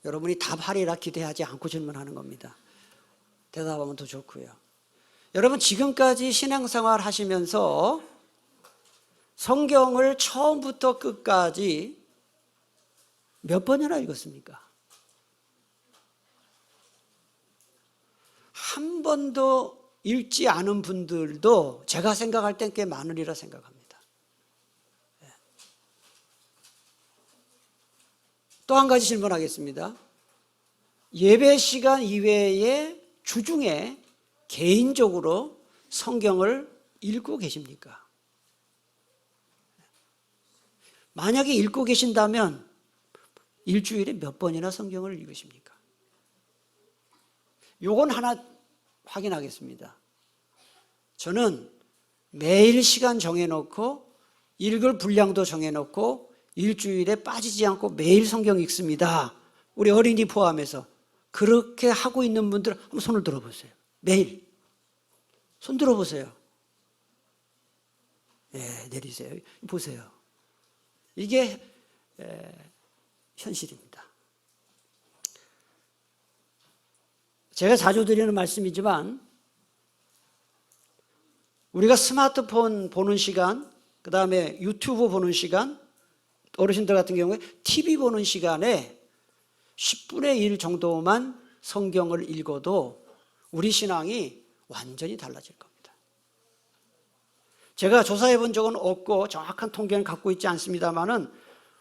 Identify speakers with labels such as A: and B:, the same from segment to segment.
A: 여러분이 답하리라 기대하지 않고 질문하는 겁니다. 대답하면 더 좋고요. 여러분 지금까지 신앙생활 하시면서 성경을 처음부터 끝까지 몇 번이나 읽었습니까? 한 번도 읽지 않은 분들도 제가 생각할 땐 꽤 많으리라 생각합니다. 또 한 가지 질문하겠습니다. 예배 시간 이외에 주중에 개인적으로 성경을 읽고 계십니까? 만약에 읽고 계신다면 일주일에 몇 번이나 성경을 읽으십니까? 요건 하나 확인하겠습니다. 저는 매일 시간 정해놓고 읽을 분량도 정해놓고 일주일에 빠지지 않고 매일 성경 읽습니다. 우리 어린이 포함해서 그렇게 하고 있는 분들 한번 손을 들어보세요. 매일 손 들어보세요. 네, 내리세요. 보세요. 이게 현실입니다. 제가 자주 드리는 말씀이지만 우리가 스마트폰 보는 시간, 그 다음에 유튜브 보는 시간, 어르신들 같은 경우에 TV 보는 시간에 10분의 1 정도만 성경을 읽어도 우리 신앙이 완전히 달라질 겁니다. 제가 조사해 본 적은 없고 정확한 통계는 갖고 있지 않습니다만은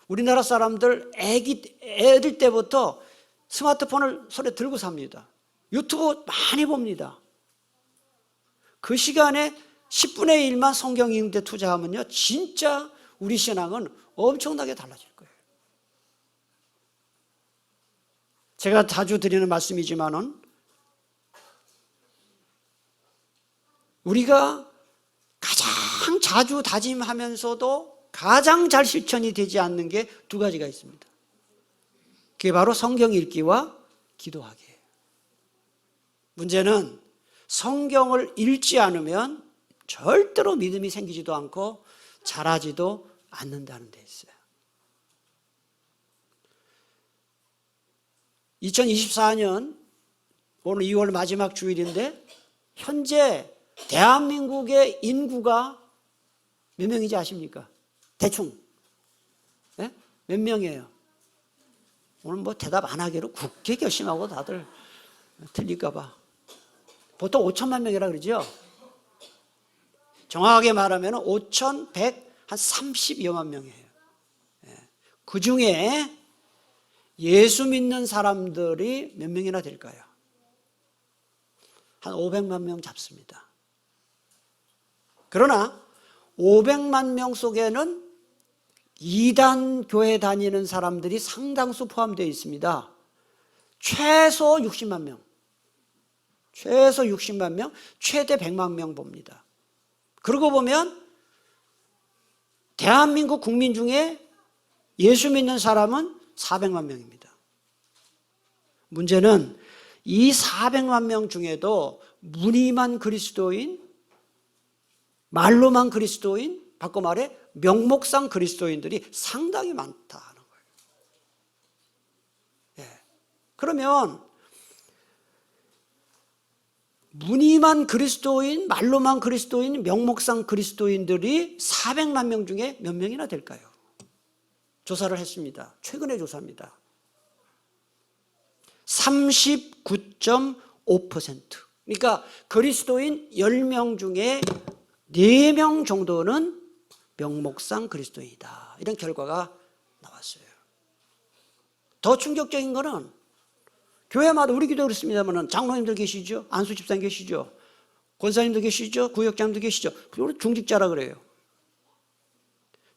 A: 우리나라 사람들 애들 때부터 스마트폰을 손에 들고 삽니다. 유튜브 많이 봅니다. 그 시간에 10분의 1만 성경 읽는 데 투자하면요 진짜 우리 신앙은 엄청나게 달라질 거예요. 제가 자주 드리는 말씀이지만은 우리가 가장 자주 다짐하면서도 가장 잘 실천이 되지 않는 게 두 가지가 있습니다. 그게 바로 성경 읽기와 기도하기예요. 문제는 성경을 읽지 않으면 절대로 믿음이 생기지도 않고 자라지도 않는다는 데 있어요. 2024년 오늘 2월 마지막 주일인데 현재 대한민국의 인구가 몇 명인지 아십니까? 대충 네? 몇 명이에요? 오늘 뭐 대답 안 하기로 굳게 결심하고 다들 틀릴까 봐. 보통 5천만 명이라 그러죠. 정확하게 말하면 5,130여만 명이에요. 그 중에 예수 믿는 사람들이 몇 명이나 될까요? 한 500만 명 잡습니다. 그러나 500만 명 속에는 이단 교회 다니는 사람들이 상당수 포함되어 있습니다. 최소 60만 명, 최소 60만 명, 최대 100만 명 봅니다. 그러고 보면 대한민국 국민 중에 예수 믿는 사람은 400만 명입니다. 문제는 이 400만 명 중에도 무늬만 그리스도인, 말로만 그리스도인, 바꿔 말해 명목상 그리스도인들이 상당히 많다는 거예요. 예. 그러면 무늬만 그리스도인, 말로만 그리스도인, 명목상 그리스도인들이 400만 명 중에 몇 명이나 될까요? 조사를 했습니다. 최근의 조사입니다. 39.5%. 그러니까 그리스도인 10명 중에 4명 정도는 명목상 그리스도인이다. 이런 결과가 나왔어요. 더 충격적인 거는 교회마다 우리 교회도 그렇습니다만 장로님들 계시죠? 안수 집사님 계시죠? 권사님도 계시죠? 구역장도 계시죠? 그리고 중직자라 그래요.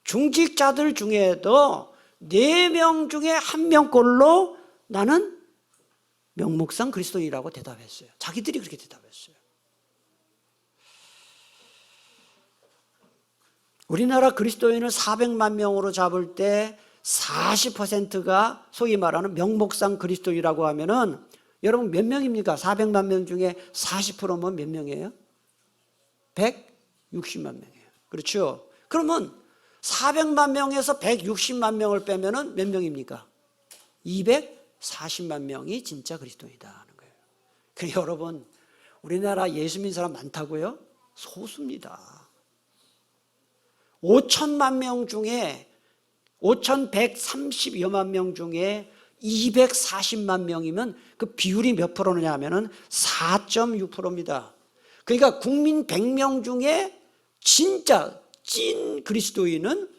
A: 중직자들 중에도 4명 중에 1명꼴로 나는 명목상 그리스도인이라고 대답했어요. 자기들이 그렇게 대답했어요. 우리나라 그리스도인을 400만 명으로 잡을 때 40%가 소위 말하는 명목상 그리스도인이라고 하면은 여러분 몇 명입니까? 400만 명 중에 40%면 몇 명이에요? 160만 명이에요. 그렇죠? 그러면 400만 명에서 160만 명을 빼면은 몇 명입니까? 240만 40만 명이 진짜 그리스도인이다 하는 거예요. 그러니까 여러분, 우리나라 예수 믿는 사람 많다고요? 소수입니다. 5천만 명 중에 5,130여만 명 중에 240만 명이면 그 비율이 몇 프로냐 하면은 4.6%입니다. 그러니까 국민 100명 중에 진짜 찐 그리스도인은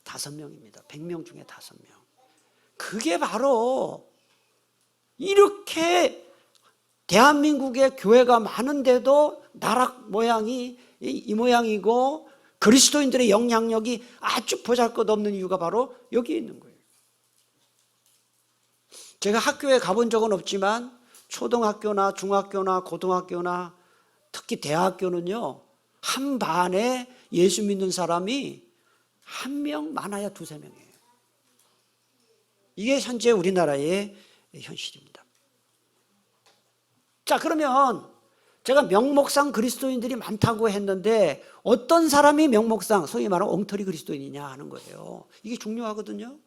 A: 5명입니다. 100명 중에 5명. 그게 바로 이렇게 대한민국에 교회가 많은데도 나라 모양이 이 모양이고 그리스도인들의 영향력이 아주 보잘것없는 이유가 바로 여기에 있는 거예요. 제가 학교에 가본 적은 없지만 초등학교나 중학교나 고등학교나 특히 대학교는요, 한 반에 예수 믿는 사람이 1명, 많아야 2~3명이에요. 이게 현재 우리나라의 현실입니다. 자, 그러면 제가 명목상 그리스도인들이 많다고 했는데 어떤 사람이 명목상 소위 말하는 엉터리 그리스도인이냐 하는 거예요. 이게 중요하거든요.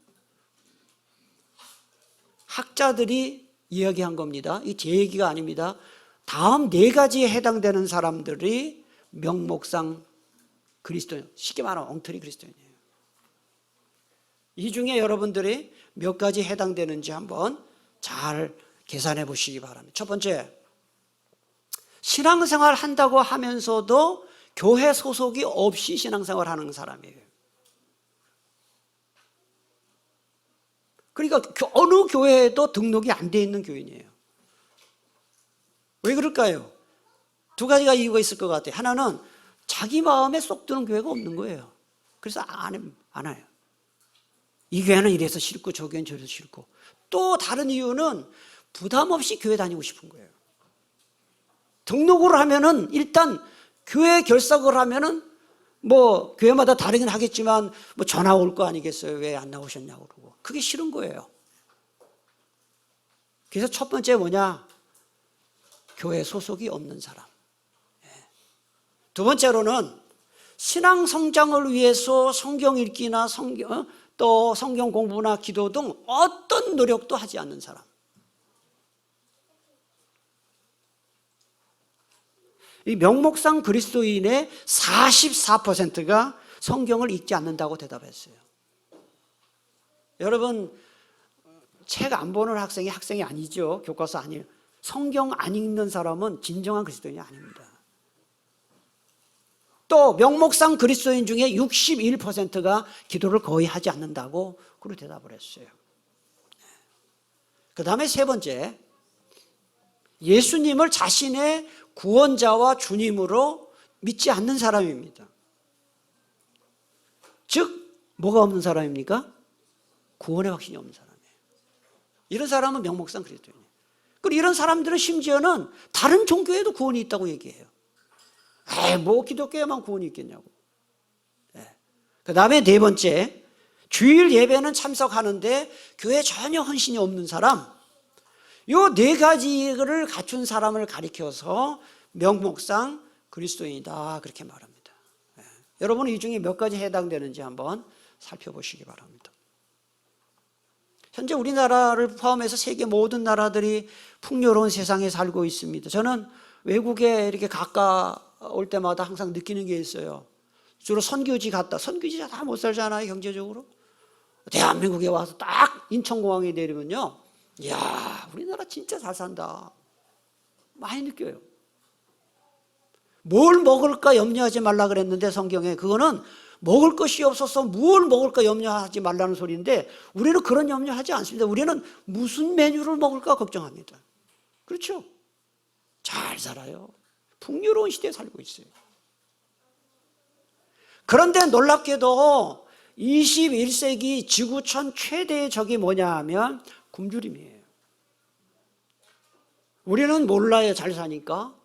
A: 학자들이 이야기한 겁니다. 이게 제 얘기가 아닙니다. 다음 4가지에 해당되는 사람들이 명목상 그리스도인, 쉽게 말하면 엉터리 그리스도인이에요. 이 중에 여러분들이 몇 가지 해당되는지 한번 잘 계산해 보시기 바랍니다. 첫 번째, 신앙생활 한다고 하면서도 교회 소속이 없이 신앙생활 하는 사람이에요. 그러니까 어느 교회에도 등록이 안 돼 있는 교인이에요. 왜 그럴까요? 2가지가 이유가 있을 것 같아요. 하나는 자기 마음에 쏙 드는 교회가 없는 거예요. 그래서 안 와요. 이 교회는 이래서 싫고 저 교회는 저래서 싫고, 또 다른 이유는 부담 없이 교회 다니고 싶은 거예요. 등록을 하면은 일단 교회 결석을 하면은 뭐 교회마다 다르긴 하겠지만 뭐 전화 올 거 아니겠어요? 왜 안 나오셨냐고 그러고. 그게 싫은 거예요. 그래서 첫 번째 뭐냐? 교회 소속이 없는 사람. 두 번째로는 신앙 성장을 위해서 성경 읽기나 또 성경 공부나 기도 등 어떤 노력도 하지 않는 사람. 이 명목상 그리스도인의 44%가 성경을 읽지 않는다고 대답했어요. 여러분, 책 안 보는 학생이 아니죠. 교과서 아니에요. 성경 안 읽는 사람은 진정한 그리스도인이 아닙니다. 또 명목상 그리스도인 중에 61%가 기도를 거의 하지 않는다고 그렇게 대답을 했어요. 그 다음에 세 번째, 예수님을 자신의 구원자와 주님으로 믿지 않는 사람입니다. 즉 뭐가 없는 사람입니까? 구원의 확신이 없는 사람이에요. 이런 사람은 명목상 그리스도인이에요. 그리고 이런 사람들은 심지어는 다른 종교에도 구원이 있다고 얘기해요. 뭐 기독교에만 구원이 있겠냐고. 그 다음에 네 번째, 주일 예배는 참석하는데 교회에 전혀 헌신이 없는 사람. 요 4가지를 갖춘 사람을 가리켜서 명목상 그리스도인이다 그렇게 말합니다. 여러분은 이 중에 몇 가지 해당되는지 한번 살펴보시기 바랍니다. 현재 우리나라를 포함해서 세계 모든 나라들이 풍요로운 세상에 살고 있습니다. 저는 외국에 이렇게 가까울 때마다 항상 느끼는 게 있어요. 주로 선교지 갔다. 선교지 다 못 살잖아요, 경제적으로. 대한민국에 와서 딱 인천공항에 내리면요, 이야, 우리나라 진짜 잘 산다. 많이 느껴요. 뭘 먹을까 염려하지 말라 그랬는데 성경에 그거는 먹을 것이 없어서 뭘 먹을까 염려하지 말라는 소리인데 우리는 그런 염려하지 않습니다. 우리는 무슨 메뉴를 먹을까 걱정합니다. 그렇죠? 잘 살아요. 풍요로운 시대에 살고 있어요. 그런데 놀랍게도 21세기 지구촌 최대의 적이 뭐냐 하면 굶주림이에요. 우리는 몰라요, 잘 사니까.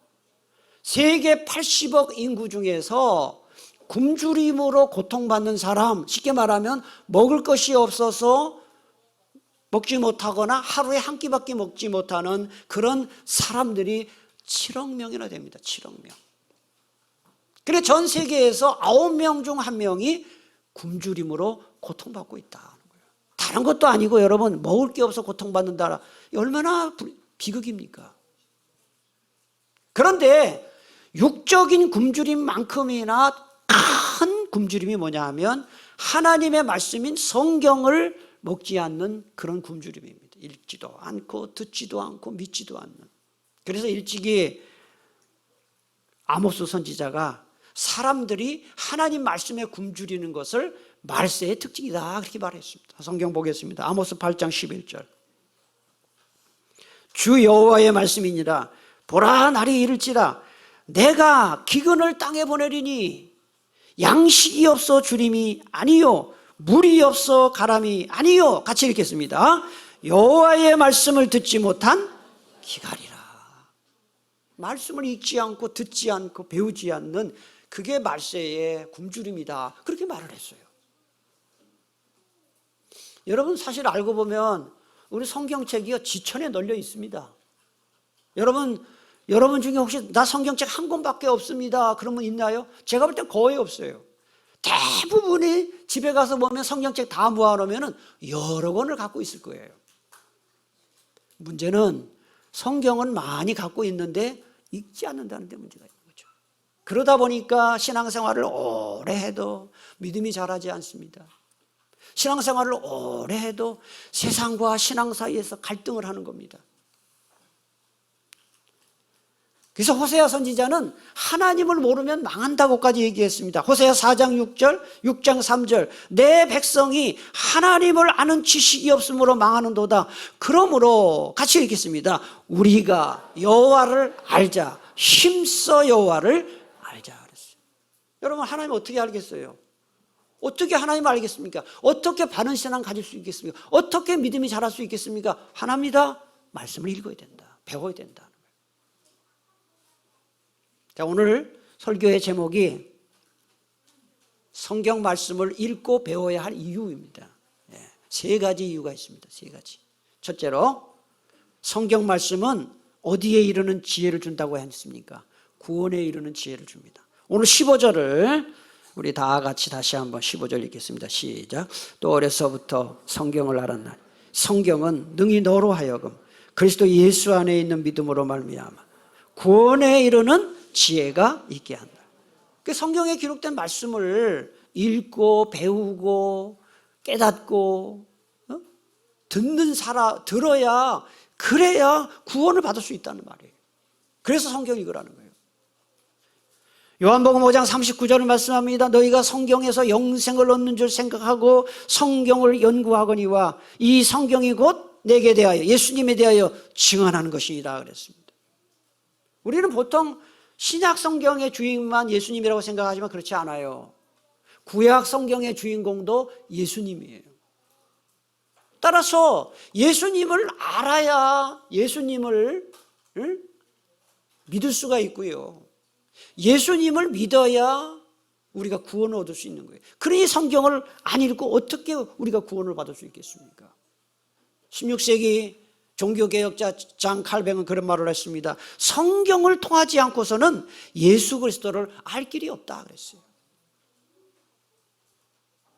A: 세계 80억 인구 중에서 굶주림으로 고통받는 사람, 쉽게 말하면 먹을 것이 없어서 먹지 못하거나 하루에 한 끼밖에 먹지 못하는 그런 사람들이 7억 명이나 됩니다. 7억 명. 그래 전 세계에서 9명 중 1명이 굶주림으로 고통받고 있다는 거예요. 다 다른 것도 아니고 여러분 먹을 게 없어 고통받는다. 얼마나 비극입니까? 그런데 육적인 굶주림만큼이나 큰 굶주림이 뭐냐 하면 하나님의 말씀인 성경을 먹지 않는 그런 굶주림입니다. 읽지도 않고 듣지도 않고 믿지도 않는. 그래서 일찍이 아모스 선지자가 사람들이 하나님 말씀에 굶주리는 것을 말세의 특징이다 그렇게 말했습니다. 성경 보겠습니다. 아모스 8장 11절. 주 여호와의 말씀이니라. 보라, 날이 이를지라 내가 기근을 땅에 보내리니 양식이 없어 주림이 아니요 물이 없어 가람이 아니요. 같이 읽겠습니다. 여호와의 말씀을 듣지 못한 기갈이라. 말씀을 읽지 않고 듣지 않고 배우지 않는 그게 말세의 굶주림이다 그렇게 말을 했어요. 여러분 사실 알고 보면 우리 성경책이요 지천에 널려 있습니다. 여러분 중에 혹시 나 성경책 한 권밖에 없습니다 그러면 있나요? 제가 볼 땐 거의 없어요. 대부분이 집에 가서 보면 성경책 다 모아놓으면 여러 권을 갖고 있을 거예요. 문제는 성경은 많이 갖고 있는데 읽지 않는다는 데 문제가 있는 거죠. 그러다 보니까 신앙생활을 오래 해도 믿음이 자라지 않습니다. 신앙생활을 오래 해도 세상과 신앙 사이에서 갈등을 하는 겁니다. 그래서 호세아 선지자는 하나님을 모르면 망한다고까지 얘기했습니다. 호세아 4장 6절, 6장 3절. 내 백성이 하나님을 아는 지식이 없으므로 망하는도다. 그러므로 같이 읽겠습니다. 우리가 여호와를 알자. 힘써 여호와를 알자 그랬어요. 여러분 하나님 어떻게 알겠어요? 어떻게 하나님을 알겠습니까? 어떻게 바른 신앙 가질 수 있겠습니까? 어떻게 믿음이 자랄 수 있겠습니까? 하나입니다. 말씀을 읽어야 된다. 배워야 된다. 자, 오늘 설교의 제목이 성경 말씀을 읽고 배워야 할 이유입니다. 세 가지 이유가 있습니다. 세 가지. 첫째로 성경 말씀은 어디에 이르는 지혜를 준다고 했습니까? 구원에 이르는 지혜를 줍니다. 오늘 15절을 우리 다 같이 다시 한번 15절 읽겠습니다. 시작. 또 어려서부터 성경을 알았나니 성경은 능히 너로 하여금 그리스도 예수 안에 있는 믿음으로 말미암아 구원에 이르는 지혜가 있게 한다. 그 성경에 기록된 말씀을 읽고 배우고 깨닫고 듣는 사람 들어야 그래야 구원을 받을 수 있다는 말이에요. 그래서 성경 읽으라는 거예요. 요한복음 5장 39절을 말씀합니다. 너희가 성경에서 영생을 얻는 줄 생각하고 성경을 연구하거니와 이 성경이 곧 내게 대하여 예수님에 대하여 증언하는 것이다 그랬습니다. 우리는 보통 신약 성경의 주인만 예수님이라고 생각하지만 그렇지 않아요. 구약 성경의 주인공도 예수님이에요. 따라서 예수님을 알아야 예수님을 믿을 수가 있고요. 예수님을 믿어야 우리가 구원을 얻을 수 있는 거예요. 그러니 성경을 안 읽고 어떻게 우리가 구원을 받을 수 있겠습니까? 16세기 종교개혁자 장 칼뱅은 그런 말을 했습니다. 성경을 통하지 않고서는 예수 그리스도를 알 길이 없다 그랬어요.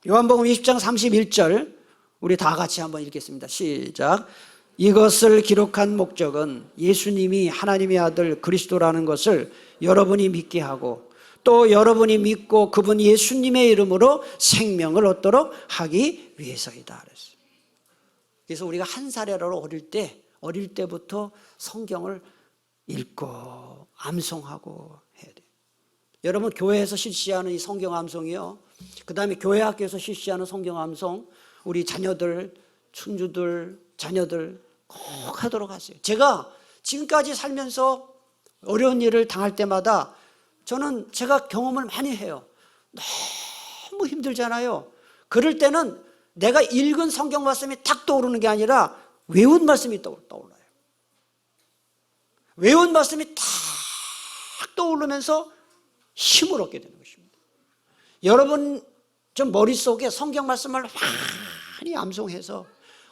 A: 요한복음 20장 31절 우리 다 같이 한번 읽겠습니다. 시작. 이것을 기록한 목적은 예수님이 하나님의 아들 그리스도라는 것을 여러분이 믿게 하고 또 여러분이 믿고 그분 예수님의 이름으로 생명을 얻도록 하기 위해서이다 그랬어요. 그래서 우리가 한 살이라도 어릴 때부터 성경을 읽고 암송하고 해야 돼요. 여러분 교회에서 실시하는 이 성경 암송이요. 그 다음에 교회 학교에서 실시하는 성경 암송 우리 자녀들, 손주들, 자녀들 꼭 하도록 하세요. 제가 지금까지 살면서 어려운 일을 당할 때마다 저는 제가 경험을 많이 해요. 너무 힘들잖아요. 그럴 때는 내가 읽은 성경 말씀이 탁 떠오르는 게 아니라 외운 말씀이 떠올라요. 외운 말씀이 탁 떠오르면서 힘을 얻게 되는 것입니다. 여러분 좀 머릿속에 성경 말씀을 많이 암송해서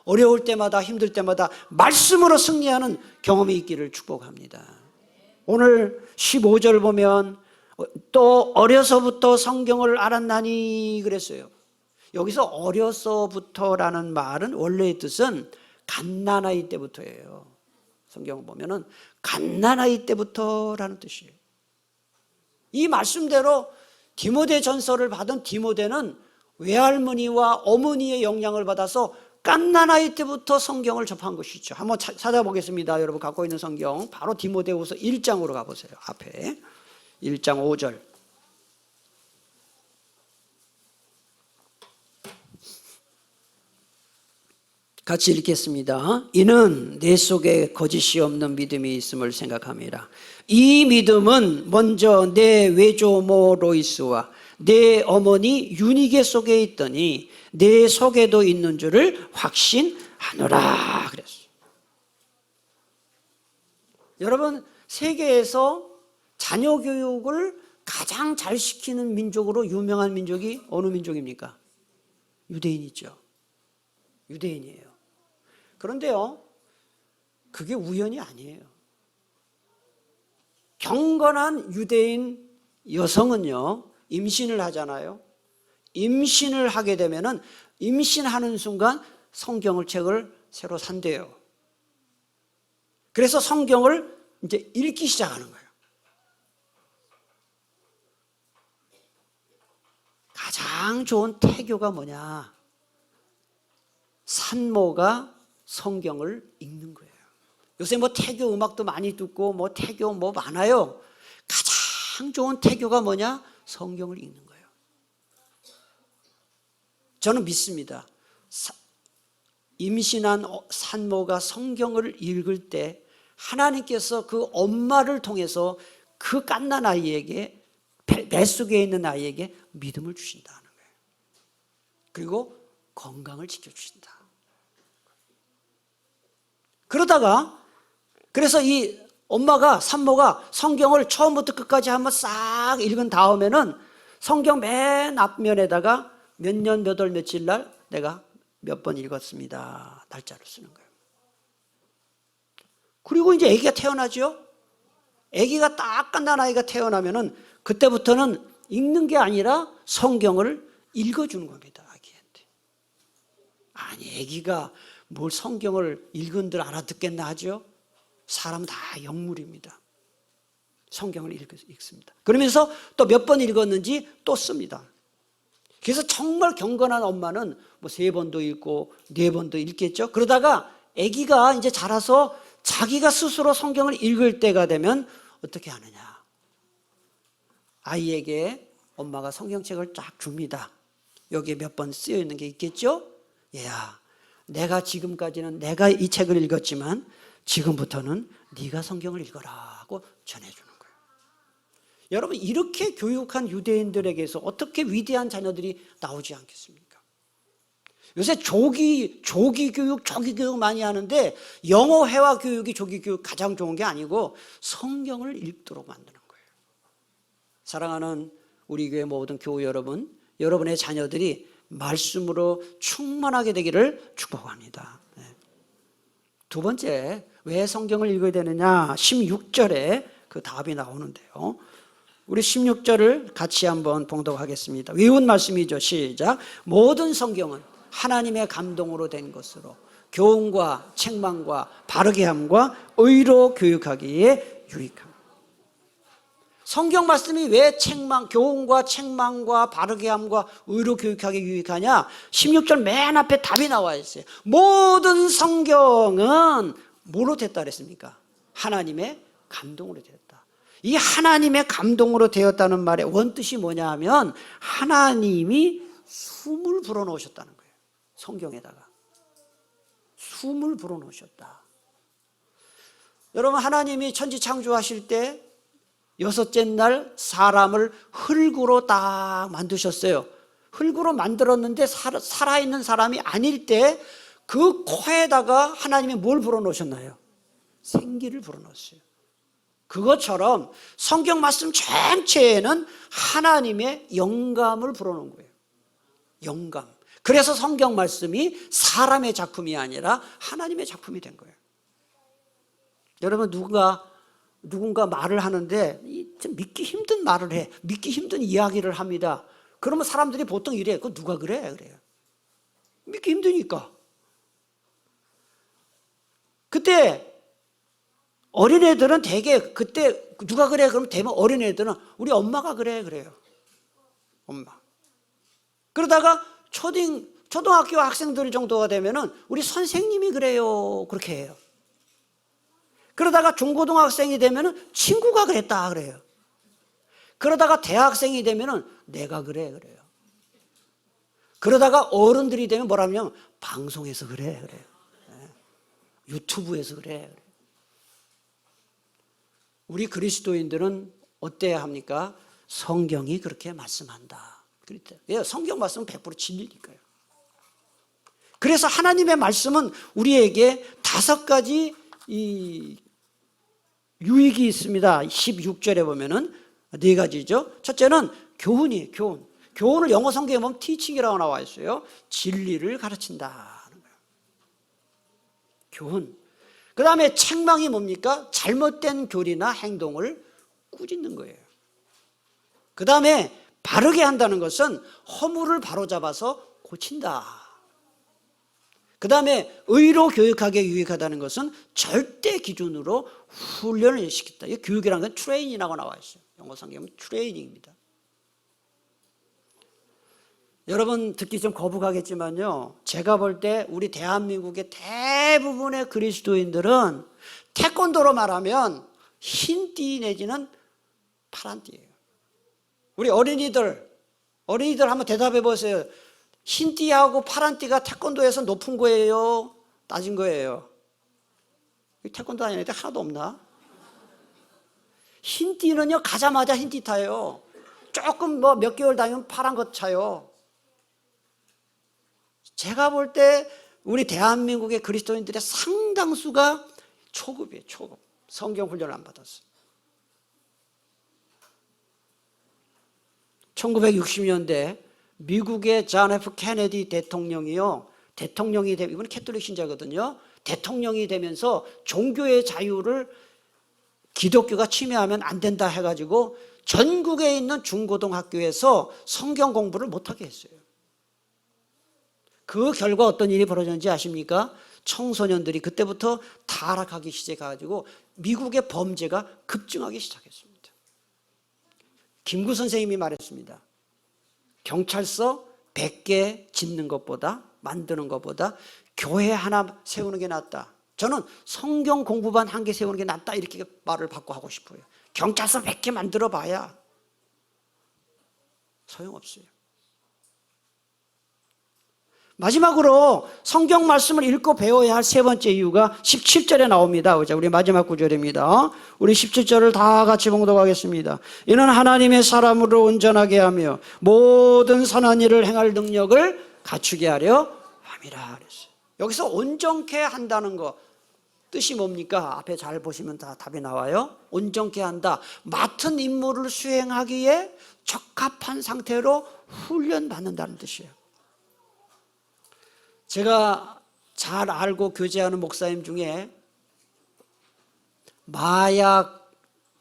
A: 어려울 때마다 힘들 때마다 말씀으로 승리하는 경험이 있기를 축복합니다. 오늘 15절 보면 또 어려서부터 성경을 알았나니 그랬어요. 여기서 어려서부터라는 말은 원래의 뜻은 갓난아이 때부터예요. 성경 보면은 갓난아이 때부터라는 뜻이에요. 이 말씀대로 디모데 전서를 받은 디모데는 외할머니와 어머니의 영향을 받아서 갓난아이 때부터 성경을 접한 것이죠. 한번 찾아보겠습니다. 여러분 갖고 있는 성경 바로 디모데후서 1장으로 가보세요. 앞에 1장 5절. 같이 읽겠습니다. 이는 내 속에 거짓이 없는 믿음이 있음을 생각합니다. 이 믿음은 먼저 내 외조모 로이스와 내 어머니 유니게 속에 있더니 내 속에도 있는 줄을 확신하노라 그랬어요. 여러분, 세계에서 자녀 교육을 가장 잘 시키는 민족으로 유명한 민족이 어느 민족입니까? 유대인이죠. 유대인이에요. 그런데요, 그게 우연이 아니에요. 경건한 유대인 여성은요, 임신을 하잖아요. 임신을 하게 되면은 임신하는 순간 성경을 책을 새로 산대요. 그래서 성경을 이제 읽기 시작하는 거예요. 가장 좋은 태교가 뭐냐? 산모가 성경을 읽는 거예요. 요새 뭐 태교 음악도 많이 듣고 뭐 태교 뭐 많아요. 가장 좋은 태교가 뭐냐? 성경을 읽는 거예요. 저는 믿습니다. 임신한 산모가 성경을 읽을 때 하나님께서 그 엄마를 통해서 그 갓난 아이에게, 뱃속에 있는 아이에게 믿음을 주신다는 거예요. 그리고 건강을 지켜주신다. 그러다가 그래서 이 엄마가, 산모가 성경을 처음부터 끝까지 한번 싹 읽은 다음에는 성경 맨 앞면에다가 몇 년 몇 월 며칠 날 내가 몇 번 읽었습니다 날짜를 쓰는 거예요. 그리고 이제 아기가 태어나죠. 아기가 딱 갓난 아이가 태어나면은 그때부터는 읽는 게 아니라 성경을 읽어주는 겁니다. 아기한테. 아니, 아기가 뭘 성경을 읽은들 알아듣겠나 하죠. 사람 다 영물입니다. 성경을 읽습니다. 그러면서 또 몇 번 읽었는지 또 씁니다. 그래서 정말 경건한 엄마는 뭐 3번도 읽고 4번도 읽겠죠. 그러다가 아기가 이제 자라서 자기가 스스로 성경을 읽을 때가 되면 어떻게 하느냐? 아이에게 엄마가 성경책을 쫙 줍니다. 여기에 몇 번 쓰여 있는 게 있겠죠? 얘야, 내가 지금까지는 내가 이 책을 읽었지만 지금부터는 네가 성경을 읽어라고 전해주는 거예요. 여러분, 이렇게 교육한 유대인들에게서 어떻게 위대한 자녀들이 나오지 않겠습니까? 요새 조기 교육 많이 하는데 영어 회화 교육이 조기 교육 가장 좋은 게 아니고 성경을 읽도록 만드는 거예요. 사랑하는 우리 교회 모든 교우 여러분, 여러분의 자녀들이 말씀으로 충만하게 되기를 축복합니다. 두 번째, 왜 성경을 읽어야 되느냐? 16절에 그 답이 나오는데요. 우리 16절을 같이 한번 봉독하겠습니다. 외운 말씀이죠. 시작. 모든 성경은 하나님의 감동으로 된 것으로 교훈과 책망과 바르게 함과 의로 교육하기에 유익합니다. 성경 말씀이 왜 교훈과 책망과 바르게 함과 의로 교육하기에 유익하냐? 16절 맨 앞에 답이 나와 있어요. 모든 성경은 뭐로 됐다 그랬습니까? 하나님의 감동으로 되었다. 이 하나님의 감동으로 되었다는 말의 원뜻이 뭐냐 하면 하나님이 숨을 불어넣으셨다는 거예요. 성경에다가 숨을 불어넣으셨다. 여러분, 하나님이 천지 창조하실 때 6째 날 사람을 흙으로 딱 만드셨어요. 흙으로 만들었는데 살아있는 사람이 아닐 때 그 코에다가 하나님이 뭘 불어넣으셨나요? 생기를 불어넣었어요. 그것처럼 성경 말씀 전체에는 하나님의 영감을 불어넣은 거예요. 영감. 그래서 성경 말씀이 사람의 작품이 아니라 하나님의 작품이 된 거예요. 여러분, 누군가 말을 하는데 좀 믿기 힘든 말을 해. 믿기 힘든 이야기를 합니다. 그러면 사람들이 보통 이래. 그거 누가 그래? 그래요. 믿기 힘드니까. 그때 어린애들은 대개 그때 누가 그래? 그러면 대부분 어린애들은 우리 엄마가 그래 그래요. 엄마. 그러다가 초등학교 학생들 정도가 되면은 우리 선생님이 그래요. 그렇게 해요. 그러다가 중고등학생이 되면은 친구가 그랬다 그래요. 그러다가 대학생이 되면은 내가 그래 그래요. 그러다가 어른들이 되면 뭐라면 방송에서 그래요. 유튜브에서 그래요. 우리 그리스도인들은 어때야 합니까? 성경이 그렇게 말씀한다. 예, 성경 말씀은 100% 진리니까요. 그래서 하나님의 말씀은 우리에게 5가지 이 유익이 있습니다. 16절에 보면은 4가지죠. 첫째는 교훈이에요. 교훈을 영어 성경에 보면 teaching이라고 나와 있어요. 진리를 가르친다는 거예요. 교훈. 그 다음에 책망이 뭡니까? 잘못된 교리나 행동을 꾸짖는 거예요. 그 다음에 바르게 한다는 것은 허물을 바로잡아서 고친다. 그 다음에 의로 교육하게 유익하다는 것은 절대 기준으로 훈련을 시켰다. 이 교육이라는 건 트레이닝이라고 나와 있어요. 영어 성경은 트레이닝입니다. 여러분 듣기 좀 거북하겠지만요, 제가 볼 때 우리 대한민국의 대부분의 그리스도인들은 태권도로 말하면 흰띠 내지는 파란띠예요. 우리 어린이들 한번 대답해 보세요. 흰띠하고 파란띠가 태권도에서 높은 거예요? 낮은 거예요? 태권도 다니는 애들 하나도 없나? 흰띠는요 가자마자 흰띠 타요. 조금 뭐 몇 개월 다니면 파란 거 차요. 제가 볼 때 우리 대한민국의 그리스도인들의 상당수가 초급이에요. 초급. 성경 훈련을 안 받았어요. 1960년대 미국의 존 F 케네디 대통령이요, 대통령이 되면, 이분은 캐톨릭 신자거든요. 대통령이 되면서 종교의 자유를 기독교가 침해하면 안 된다 해가지고 전국에 있는 중고등학교에서 성경 공부를 못하게 했어요. 그 결과 어떤 일이 벌어졌는지 아십니까? 청소년들이 그때부터 타락하기 시작해가지고 미국의 범죄가 급증하기 시작했습니다. 김구 선생님이 말했습니다. 경찰서 100개 짓는 것보다, 만드는 것보다 교회 하나 세우는 게 낫다. 저는 성경 공부반 1개 세우는 게 낫다, 이렇게 말을 받고 하고 싶어요. 경찰서 100개 만들어 봐야 소용없어요. 마지막으로 성경 말씀을 읽고 배워야 할 3번째 이유가 17절에 나옵니다. 자, 우리 마지막 구절입니다. 우리 17절을 다 같이 봉독하겠습니다. 이는 하나님의 사람으로 온전하게 하며 모든 선한 일을 행할 능력을 갖추게 하려 함이라 그랬어요. 여기서 온전케 한다는 거 뜻이 뭡니까? 앞에 잘 보시면 다 답이 나와요. 온전케 한다. 맡은 임무를 수행하기에 적합한 상태로 훈련받는다는 뜻이에요. 제가 잘 알고 교제하는 목사님 중에 마약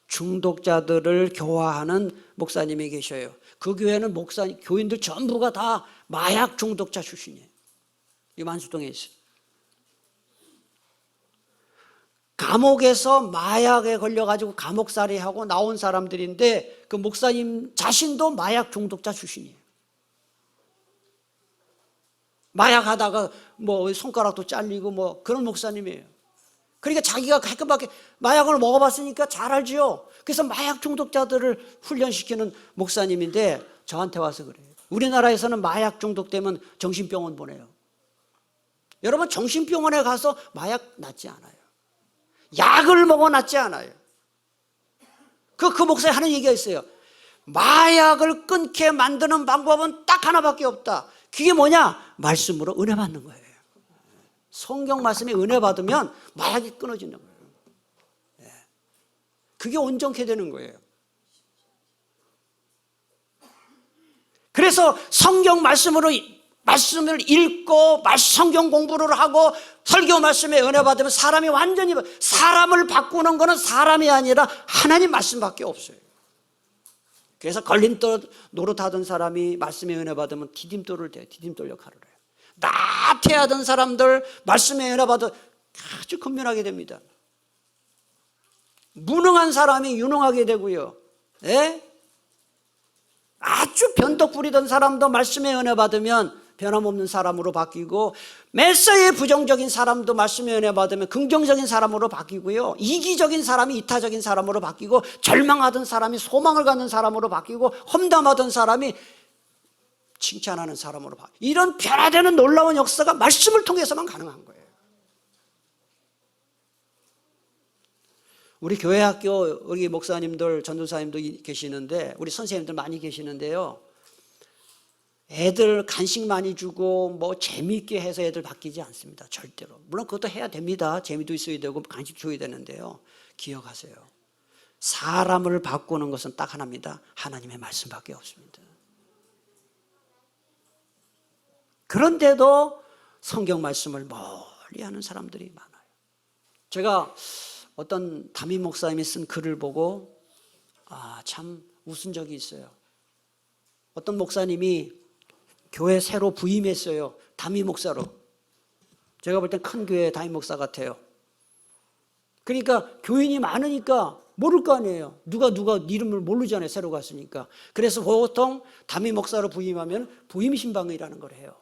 A: 중독자들을 교화하는 목사님이 계셔요. 그 교회는 교인들 전부가 다 마약 중독자 출신이에요. 이 만수동에 있어요. 감옥에서 마약에 걸려가지고 감옥살이하고 나온 사람들인데 그 목사님 자신도 마약 중독자 출신이에요. 마약하다가 뭐 손가락도 잘리고 뭐 그런 목사님이에요. 그러니까 자기가 가끔밖에 마약을 먹어봤으니까 잘 알죠. 그래서 마약 중독자들을 훈련시키는 목사님인데 저한테 와서 그래요. 우리나라에서는 마약 중독되면 정신병원 보내요. 여러분, 정신병원에 가서 마약 낫지 않아요. 약을 먹어 낫지 않아요. 그 목사님 하는 얘기가 있어요. 마약을 끊게 만드는 방법은 딱 하나밖에 없다. 그게 뭐냐? 말씀으로 은혜 받는 거예요. 성경 말씀에 은혜 받으면 마약이 끊어지는 거예요. 그게 온전케 되는 거예요. 그래서 성경 말씀을 읽고 성경 공부를 하고 설교 말씀에 은혜 받으면 사람이 완전히, 사람을 바꾸는 것은 사람이 아니라 하나님 말씀밖에 없어요. 그래서 걸림돌 노릇하던 사람이 말씀의 은혜 받으면 디딤돌을 대요. 디딤돌 역할을 해요. 나태하던 사람들 말씀의 은혜 받아 아주 근면하게 됩니다. 무능한 사람이 유능하게 되고요. 예? 아주 변덕 부리던 사람도 말씀의 은혜 받으면 변함없는 사람으로 바뀌고, 매사에 부정적인 사람도 말씀의 은혜 받으면 긍정적인 사람으로 바뀌고요, 이기적인 사람이 이타적인 사람으로 바뀌고, 절망하던 사람이 소망을 갖는 사람으로 바뀌고, 험담하던 사람이 칭찬하는 사람으로 바뀌고, 이런 변화되는 놀라운 역사가 말씀을 통해서만 가능한 거예요. 우리 교회 학교 우리 목사님들 전도사님도 계시는데, 우리 선생님들 많이 계시는데요, 애들 간식 많이 주고 뭐 재미있게 해서 애들 바뀌지 않습니다. 절대로. 물론 그것도 해야 됩니다. 재미도 있어야 되고 간식 줘야 되는데요, 기억하세요. 사람을 바꾸는 것은 딱 하나입니다. 하나님의 말씀밖에 없습니다. 그런데도 성경 말씀을 멀리하는 사람들이 많아요. 제가 어떤 담임 목사님이 쓴 글을 보고 참 웃은 적이 있어요. 어떤 목사님이 교회 새로 부임했어요. 담임 목사로. 제가 볼 땐 큰 교회 담임 목사 같아요. 그러니까 교인이 많으니까 모를 거 아니에요. 누가 이름을 모르잖아요. 새로 갔으니까. 그래서 보통 담임 목사로 부임하면 부임 신방이라는 걸 해요.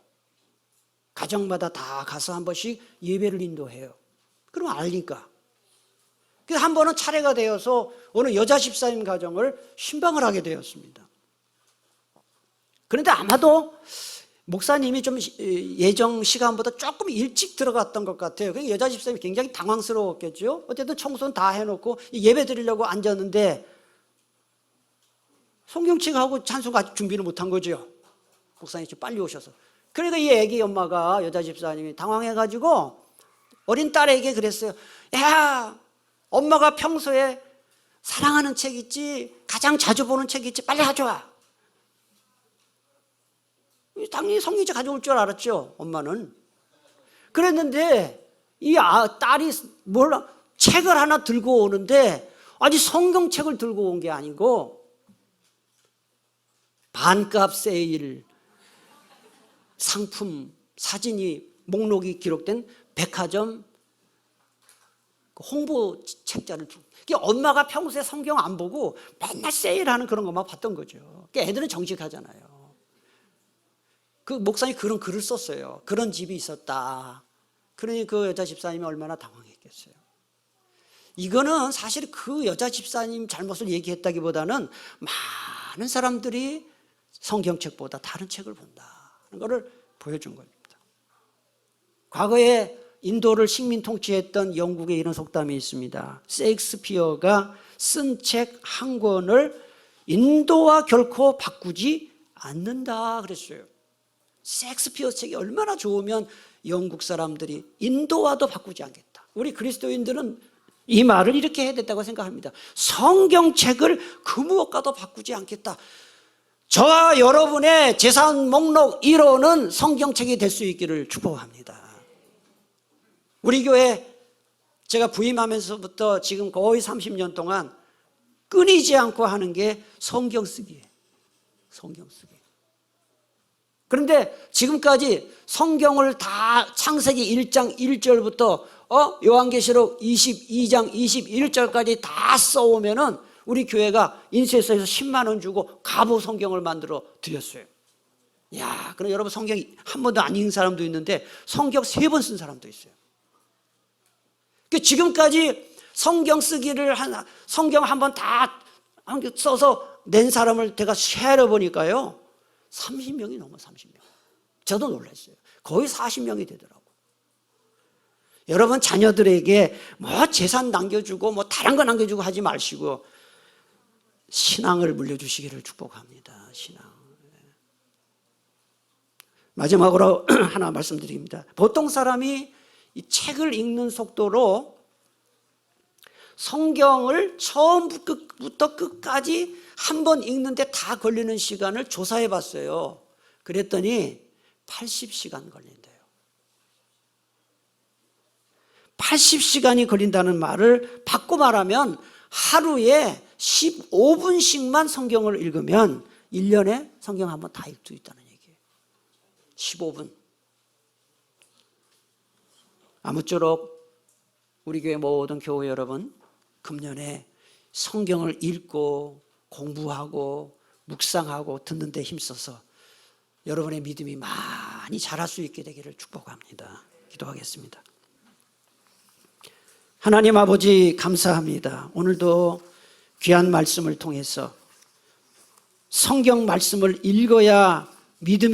A: 가정마다 다 가서 한 번씩 예배를 인도해요. 그럼 알니까. 그래서 한 번은 차례가 되어서 어느 여자 집사님 가정을 신방을 하게 되었습니다. 그런데 아마도 목사님이 좀 예정 시간보다 조금 일찍 들어갔던 것 같아요. 그러니까 여자 집사님이 굉장히 당황스러웠겠죠. 어쨌든 청소는 다 해놓고 예배 드리려고 앉았는데 성경책하고 찬송 아직 준비를 못한 거죠. 목사님이 좀 빨리 오셔서. 그러니까 이 애기 엄마가, 여자 집사님이 당황해가지고 어린 딸에게 그랬어요. 야, 엄마가 평소에 사랑하는 책 있지, 가장 자주 보는 책 있지, 빨리 가져와. 당연히 성경책 가져올 줄 알았죠, 엄마는. 그랬는데 이 딸이 책을 하나 들고 오는데, 아니 성경책을 들고 온 게 아니고 반값 세일 상품 사진이 목록이 기록된 백화점 홍보 책자를 주고, 엄마가 평소에 성경 안 보고 맨날 세일하는 그런 것만 봤던 거죠. 애들은 정직하잖아요. 그 목사님이 그런 글을 썼어요. 그런 집이 있었다. 그러니 그 여자 집사님이 얼마나 당황했겠어요. 이거는 사실 그 여자 집사님 잘못을 얘기했다기보다는 많은 사람들이 성경책보다 다른 책을 본다는 것을 보여준 겁니다. 과거에 인도를 식민 통치했던 영국에 이런 속담이 있습니다. 셰익스피어가 쓴 책 한 권을 인도와 결코 바꾸지 않는다 그랬어요. 셰익스피어 책이 얼마나 좋으면 영국 사람들이 인도와도 바꾸지 않겠다. 우리 그리스도인들은 이 말을 이렇게 해야 된다고 생각합니다. 성경책을 그 무엇과도 바꾸지 않겠다. 저와 여러분의 재산 목록 1호는 성경책이 될 수 있기를 축복합니다. 우리 교회 제가 부임하면서부터 지금 거의 30년 동안 끊이지 않고 하는 게 성경 쓰기예요. 성경 쓰기. 그런데 지금까지 성경을 다 창세기 1장 1절부터 요한계시록 22장 21절까지 다 써오면은 우리 교회가 인쇄소에서 10만 원 주고 가보 성경을 만들어 드렸어요. 야, 그럼 여러분 성경 한 번도 안 읽은 사람도 있는데 성경 3번 쓴 사람도 있어요. 지금까지 성경 쓰기를 성경 한 번 다 써서 낸 사람을 제가 세려 보니까요, 30명이 넘어. 30명. 저도 놀랐어요. 거의 40명이 되더라고요. 여러분 자녀들에게 뭐 재산 남겨주고 뭐 다른 거 남겨주고 하지 마시고 신앙을 물려주시기를 축복합니다. 신앙. 마지막으로 하나 말씀드립니다. 보통 사람이 이 책을 읽는 속도로 성경을 처음부터 끝까지 한 번 읽는데 다 걸리는 시간을 조사해 봤어요. 그랬더니 80시간 걸린대요. 80시간이 걸린다는 말을 바꿔 말하면 하루에 15분씩만 성경을 읽으면 1년에 성경 한번 다 읽을 수 있다는 얘기예요. 15분. 아무쪼록 우리 교회 모든 교우 여러분, 금년에 성경을 읽고 공부하고 묵상하고 듣는 데 힘써서 여러분의 믿음이 많이 자랄 수 있게 되기를 축복합니다. 기도하겠습니다. 하나님 아버지 감사합니다. 오늘도 귀한 말씀을 통해서 성경 말씀을 읽어야 믿음이